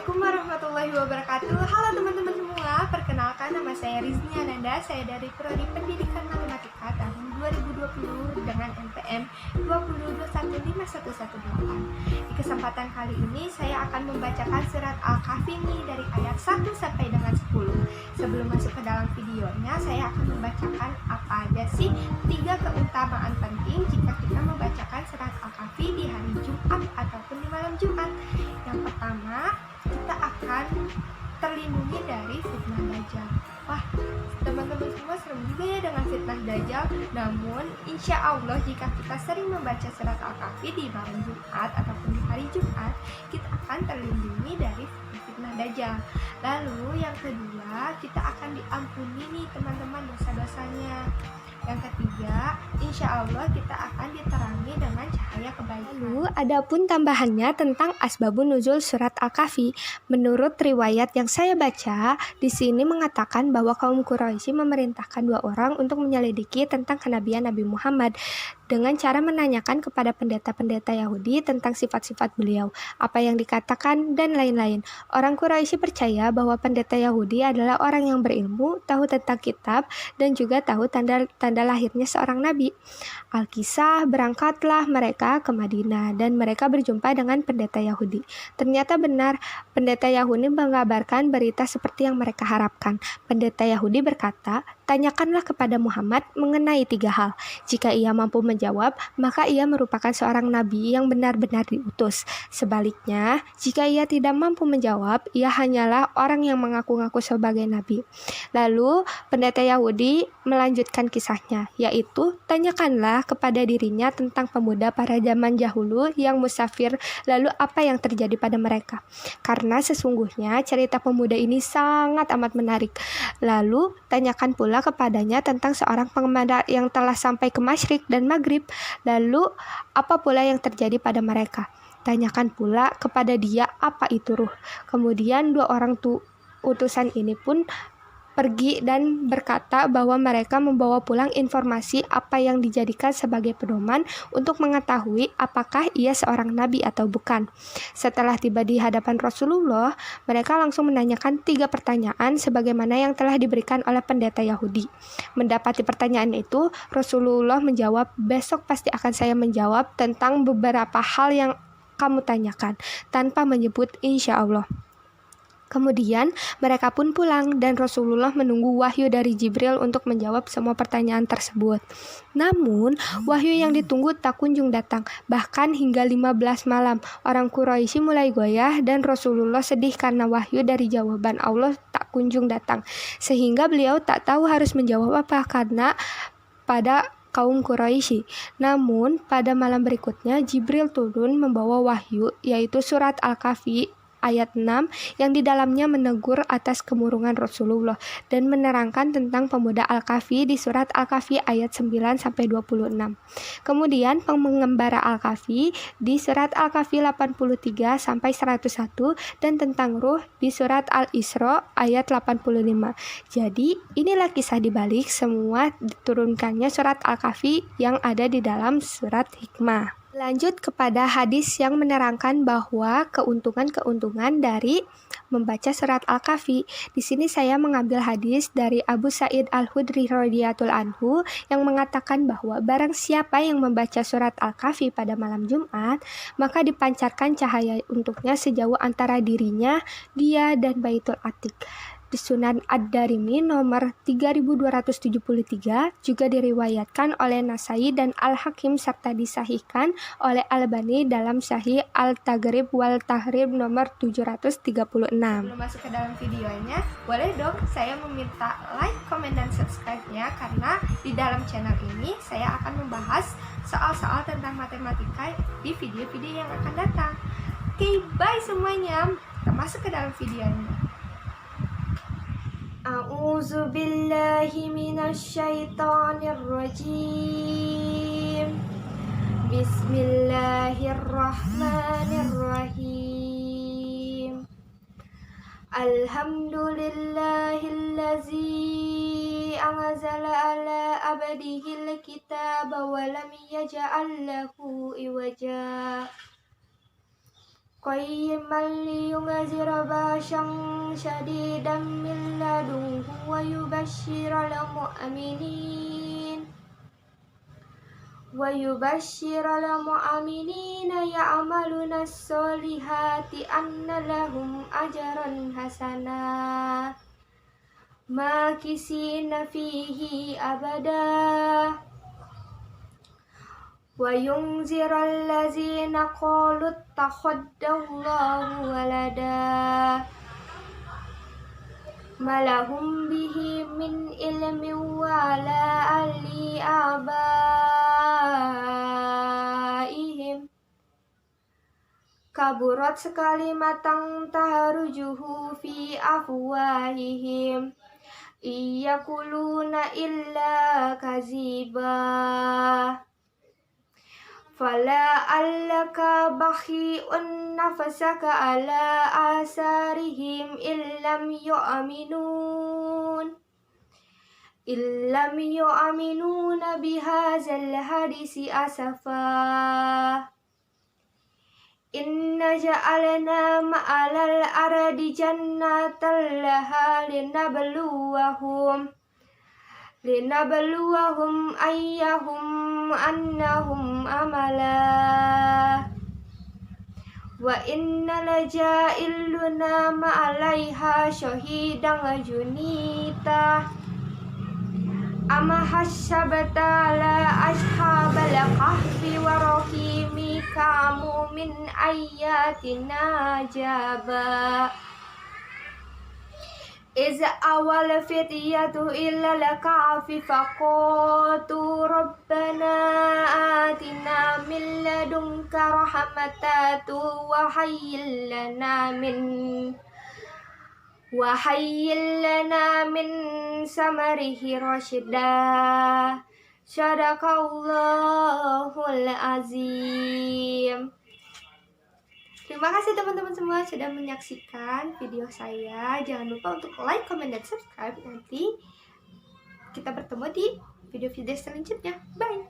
Assalamualaikum warahmatullahi wabarakatuh. Halo teman-teman semua, perkenalkan nama saya Rizny Ananda. Saya dari Prodi Pendidikan Matematika tahun 2020 dengan NPM 202151118. Di kesempatan kali ini saya akan membacakan surat Al-Kahfi dari ayat 1 sampai dengan 10. Sebelum masuk ke dalam videonya, saya akan membacakan apa aja sih 3 keutamaan penting jika kita membacakan surat Al-Kahfi di hari Jumat ataupun di malam Jumat. Yang pertama, kita akan terlindungi dari fitnah Dajjal. Wah, teman-teman semua serem juga ya dengan fitnah Dajjal. Namun, insya Allah jika kita sering membaca surat Al-Kahfi di malam Jumat ataupun di hari Jumat, kita akan terlindungi dari fitnah Dajjal. Lalu yang kedua, kita akan diampuni nih teman-teman dosa-dosanya. Yang ketiga, insya Allah kita akan diterangi dengan cahaya kebaikan. Lalu, adapun tambahannya tentang asbabun nuzul surat Al-Kahfi. Menurut riwayat yang saya baca, di sini mengatakan bahwa kaum Quraisy memerintahkan 2 orang untuk menyelidiki tentang kenabian Nabi Muhammad dengan cara menanyakan kepada pendeta-pendeta Yahudi tentang sifat-sifat beliau, apa yang dikatakan, dan lain-lain. Orang Quraisy percaya bahwa pendeta Yahudi adalah orang yang berilmu, tahu tentang kitab, dan juga tahu tanda lahirnya seorang nabi. Alkisah, berangkatlah mereka ke Madinah, dan mereka berjumpa dengan pendeta Yahudi. Ternyata benar, pendeta Yahudi mengabarkan berita seperti yang mereka harapkan. Pendeta Yahudi berkata, tanyakanlah kepada Muhammad mengenai 3 hal. Jika ia mampu menjawab, maka ia merupakan seorang nabi yang benar-benar diutus. Sebaliknya, jika ia tidak mampu menjawab, ia hanyalah orang yang mengaku-ngaku sebagai nabi. Lalu, pendeta Yahudi melanjutkan kisahnya, yaitu tanyakanlah kepada dirinya tentang pemuda pada zaman dahulu yang musafir, lalu apa yang terjadi pada mereka. Karena sesungguhnya cerita pemuda ini sangat amat menarik. Lalu, tanyakan pula kepadanya tentang seorang pengemudi yang telah sampai ke Masyrik dan Maghrib. Lalu, apa pula yang terjadi pada mereka? Tanyakan pula kepada dia apa itu ruh. Kemudian 2 orang utusan ini pun pergi dan berkata bahwa mereka membawa pulang informasi apa yang dijadikan sebagai pedoman untuk mengetahui apakah ia seorang nabi atau bukan. Setelah tiba di hadapan Rasulullah, mereka langsung menanyakan 3 pertanyaan sebagaimana yang telah diberikan oleh pendeta Yahudi. Mendapati pertanyaan itu, Rasulullah menjawab, besok pasti akan saya menjawab tentang beberapa hal yang kamu tanyakan, tanpa menyebut insya Allah. Kemudian mereka pun pulang dan Rasulullah menunggu wahyu dari Jibril untuk menjawab semua pertanyaan tersebut. Namun, wahyu yang ditunggu tak kunjung datang. Bahkan hingga 15 malam, orang Quraisy mulai goyah dan Rasulullah sedih karena wahyu dari jawaban Allah tak kunjung datang. Sehingga beliau tak tahu harus menjawab apa karena pada kaum Quraisy. Namun, pada malam berikutnya Jibril turun membawa wahyu yaitu surat Al-Kahfi ayat 6 yang di dalamnya menegur atas kemurungan Rasulullah dan menerangkan tentang pemuda Al-Kahfi di surat Al-Kahfi ayat 9-26. Kemudian pengembara Al-Kahfi di surat Al-Kahfi 83-101 dan tentang ruh di surat Al-Isra ayat 85. Jadi inilah kisah dibalik semua diturunkannya surat Al-Kahfi yang ada di dalam surat Hikmah. Lanjut kepada hadis yang menerangkan bahwa keuntungan-keuntungan dari membaca surat Al-Kahfi. Di sini saya mengambil hadis dari Abu Sa'id Al-Khudri radhiyallahu anhu yang mengatakan bahwa barang siapa yang membaca surat Al-Kahfi pada malam Jumat, maka dipancarkan cahaya untuknya sejauh antara dirinya, dia dan Baitul Atiq. Di Sunan Ad-Darimi nomor 3273 juga diriwayatkan oleh Nasai dan Al-Hakim serta disahihkan oleh Al-Albani dalam Sahih Al-Taghrib wal Tahrib nomor 736. Sebelum masuk ke dalam videonya, boleh dong saya meminta like, comment, dan subscribe-nya karena di dalam channel ini saya akan membahas soal-soal tentang matematika di video-video yang akan datang. Oke, bye semuanya. Kita masuk ke dalam videonya. A'udzu billahi minasyaitonir rajim. Bismillahirrahmanirrahim. Alhamdulillahillazi anzala ala abdihil kitaba wa lam yaj'al lahu iwaja. قيما لينذر بأسا شديدا من لدنه ويبشر المؤمنين يعملون الصالحات أن لهم أجرا حسنا ماكثين فيه أبدا وينذر الذين قالوا اتخذ الله ولدا ما لهم به من علم ولا لآبائهم kaburat kalimatan tahrujuhu fi afwahihim iyakuluna illa kaziba fala allaka bakhi'un nafsaka ala asarihim illam yu'minuna bihazal hadisi asafa inna ja'alna ma'alal ardi jannatan laha linabluwahum ayyahum annahum amala wa inna laja'iluna ma'alaiha syahidan junita ama hasabata la ashabal kahfi wa rahimi kamu min ayatina jaba Iza awal fityatu illa lakafi faqatu rabbana atina min ladunka rahmatatu wa hayyil lana min samarihi rasyida sadaqallahul azim. Terima kasih teman-teman semua sudah menyaksikan video saya. Jangan lupa untuk like, comment, dan subscribe. Nanti kita bertemu di video-video selanjutnya. Bye!